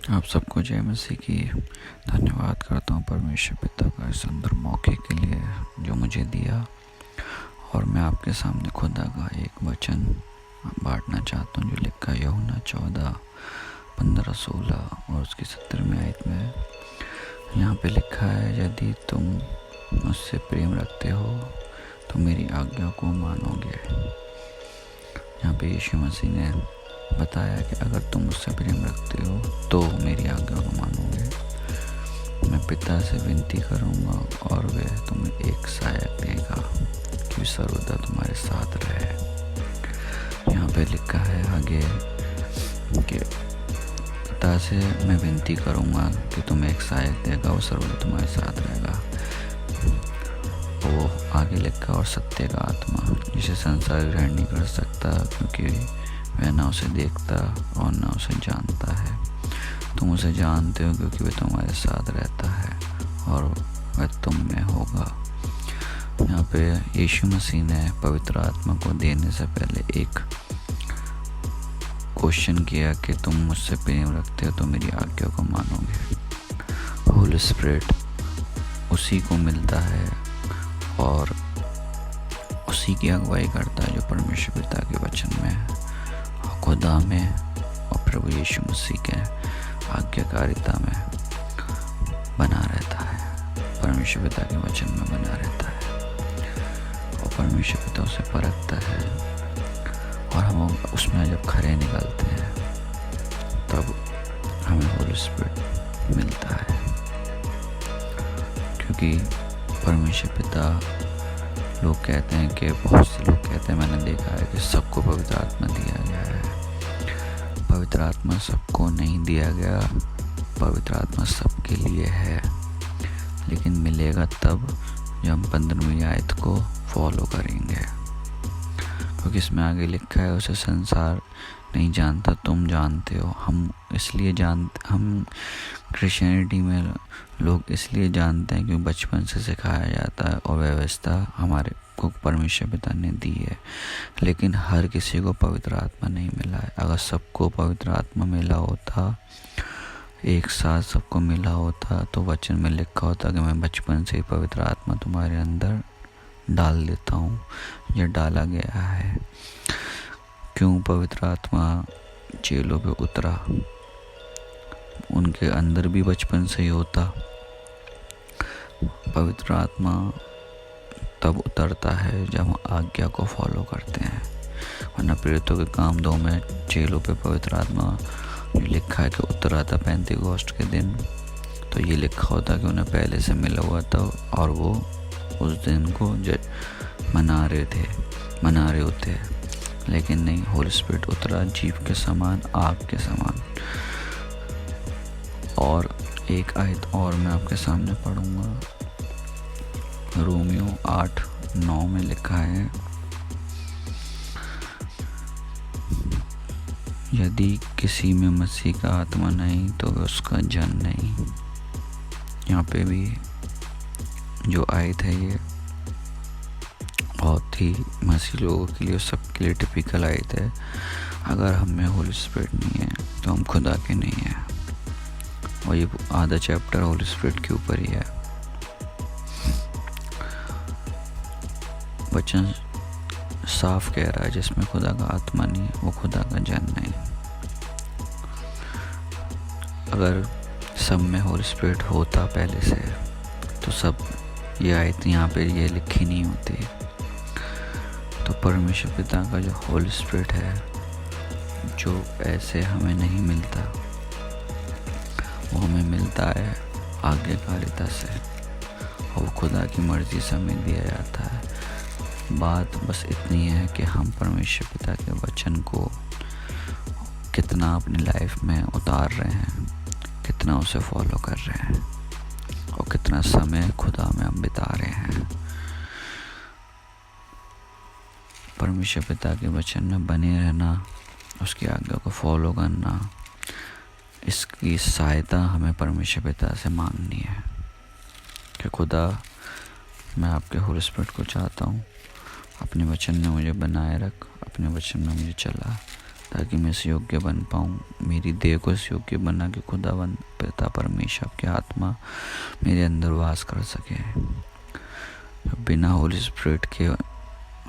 आप सबको जय मसीह की। धन्यवाद करता हूँ परमेश्वर पिता का इस सुंदर मौके के लिए जो मुझे दिया, और मैं आपके सामने खुदा का एक वचन बांटना चाहता हूँ जो लिखा है यूहन्ना 14:15-16 और उसकी 17वीं आयत में। यहाँ पे लिखा है, यदि तुम मुझसे प्रेम रखते हो तो मेरी आज्ञा को मानोगे। यहाँ पे यीशु मसीह ने बताया कि अगर तुम मुझसे प्रेम रखते हो तो मेरी आज्ञा को मानोगे। मैं पिता से विनती करूँगा और वह तुम्हें एक सहायक देगा कि सर्वदा तुम्हारे साथ रहे। यहाँ पे लिखा है आगे कि पिता से मैं विनती करूँगा कि तुम्हें एक सहायक देगा, वो सर्वदा तुम्हारे साथ रहेगा। वो आगे लिखा और सत्य का आत्मा, जिसे संसार ग्रहण नहीं कर सकता क्योंकि वह ना उसे देखता और ना उसे जानता है। तुम उसे जानते हो क्योंकि वह तुम्हारे साथ रहता है और वह तुम में होगा। यहाँ पे यीशु मसीह ने पवित्र आत्मा को देने से पहले एक क्वेश्चन किया कि तुम मुझसे प्रेम रखते हो तो मेरी आज्ञा को मानोगे। होली स्पिरिट उसी को मिलता है और उसी की अगुवाई करता है जो परमेश्वर पिता के वचन में, खुदा में और प्रभु यीशु मसीह के आज्ञाकारिता में बना रहता है, परमेश्वर पिता के वचन में बना रहता है। और परमेश्वर पिता उसे परखता है और हम उसमें जब खरे निकलते हैं तब हमें होली स्पिरिट मिलता है। क्योंकि परमेश्वर पिता, लोग कहते हैं कि बहुत से लोग कहते हैं, मैंने देखा है कि सबको पवित्र आत्मा दिया गया है। पवित्र आत्मा सबको नहीं दिया गया, पवित्र आत्मा सबके लिए है, लेकिन मिलेगा तब जब हम 15वीं आयत को फॉलो करेंगे। क्योंकि इसमें आगे लिखा है, उसे संसार नहीं जानता, तुम जानते हो। हम क्रिश्चियनिटी में लोग इसलिए जानते हैं क्योंकि बचपन से सिखाया जाता है और व्यवस्था हमारे को परमेश्वर पिता ने दी है। लेकिन हर किसी को पवित्र आत्मा नहीं मिला है। अगर सबको पवित्र आत्मा मिला होता, एक साथ सबको मिला होता, तो वचन में लिखा होता कि मैं बचपन से ही पवित्र आत्मा तुम्हारे अंदर डाल देता हूँ। यह डाला गया है। क्यों पवित्र आत्मा चेलों पे उतरा? उनके अंदर भी बचपन से ही होता। पवित्र आत्मा तब उतरता है जब हम आज्ञा को फॉलो करते हैं। वरना प्रेरितों के काम 2 में चेलों पे पवित्र आत्मा लिखा है कि उतरा था पेंतीकोस्ट के दिन, तो ये लिखा होता कि उन्हें पहले से मिला हुआ था और वो उस दिन को मना रहे होते। लेकिन नहीं, होली स्पिरिट उतरा जीव के समान, आग के समान। और एक आयत और मैं आपके सामने पढ़ूंगा। रोमियो 8:9 में लिखा है, यदि किसी में मसीह का आत्मा नहीं तो उसका जन नहीं। यहाँ पे भी जो आयत है ये बहुत ही मसीह लोगों के लिए, सबके लिए टिपिकल आयत है। अगर हम में होली स्पिरिट नहीं है तो हम खुदा के नहीं है। और ये आधा चैप्टर होली स्पिरिट के ऊपर ही है। वचन साफ कह रहा है, जिसमें खुदा का आत्मा नहीं वो खुदा का जन नहीं। अगर सब में होली स्पिरिट होता पहले से तो सब ये आयत यहाँ पे ये लिखी नहीं होती। तो परमेश्वर पिता का जो होली स्पिरिट है, जो ऐसे हमें नहीं मिलता, वो हमें मिलता है आज्ञाकारिता से, और वो खुदा की मर्जी से हमें दिया जाता है। बात बस इतनी है कि हम परमेश्वर पिता के वचन को कितना अपनी लाइफ में उतार रहे हैं, कितना उसे फॉलो कर रहे हैं और कितना समय खुदा में हम बिता रहे हैं। परमेश्वर पिता के वचन में बने रहना, उसकी आज्ञा को फॉलो करना, इसकी सहायता हमें परमेश्वर पिता से मांगनी है कि खुदा, मैं आपके होली स्पिरिट को चाहता हूँ, अपने वचन में मुझे बनाए रख, अपने वचन में मुझे चला। ताकि मैं इस योग्य बन पाऊँ, मेरी देह को इस योग्य बना कि खुदावंद पिता परमेश्वर की आत्मा मेरे अंदर वास कर सके। बिना होली स्पिरिट के,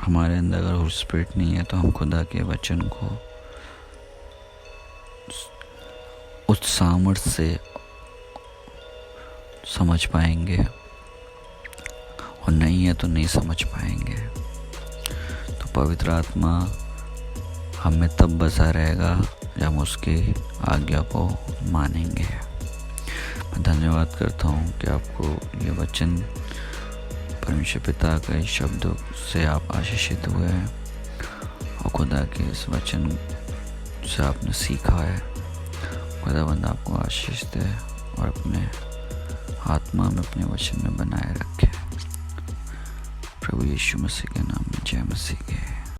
हमारे अंदर अगर होली स्पिरिट नहीं है तो हम खुदा के वचन को उस सामर्थ्य से समझ पाएंगे, और नहीं है तो नहीं समझ पाएंगे। तो पवित्र आत्मा हमें तब बसा रहेगा जब हम उसकी आज्ञा को मानेंगे। मैं धन्यवाद करता हूँ कि आपको ये वचन परमेश्वर पिता के शब्दों से आप आशीषित हुए हैं, और खुदा के इस वचन से आपने सीखा है। खुदावंद आपको आशीष दे और अपने आत्मा में, अपने वचन में बनाए रखे। प्रभु यीशु मसीह के नाम में जय मसीह के।